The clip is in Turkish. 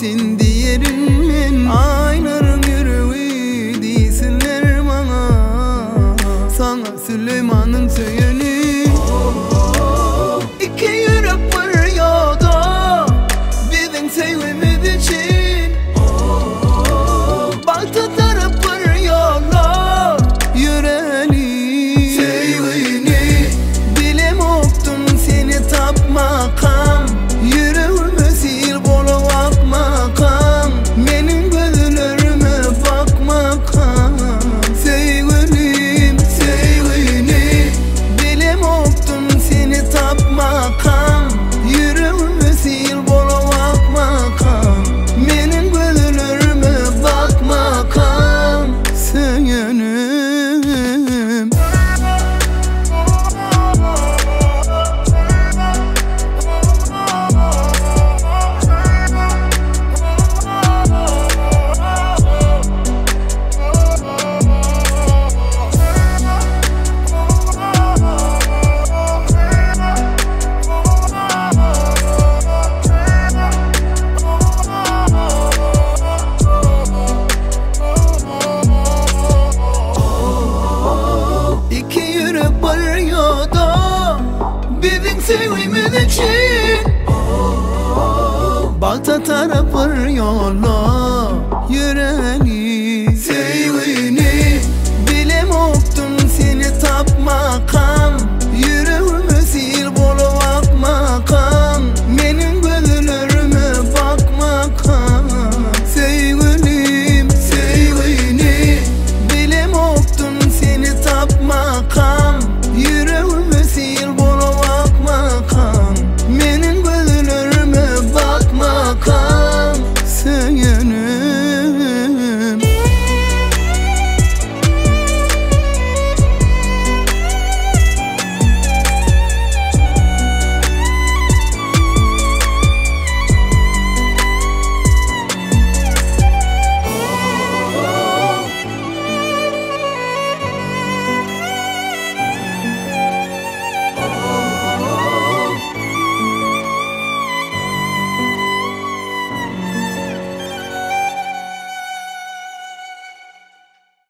misin diyerin ayların yürüyü değilsinler bana. Sana Süleyman'ın söyünü İki yürek varıyordu bizim sevgimiz için. Balta taraf varıyorlar yüreğini sevgini. Bilem oktum seni tapmakam, yüreğimi sil bulup makam, benim gözlerime bakmakam. Sevgilim sevgini, bilem oktum seni tapmakam, yüreğimi sil bulup makam, benim gözlerime bakmakam. Sevgilim sevgimiz için. Balta taraf varıyorlar yüreğini.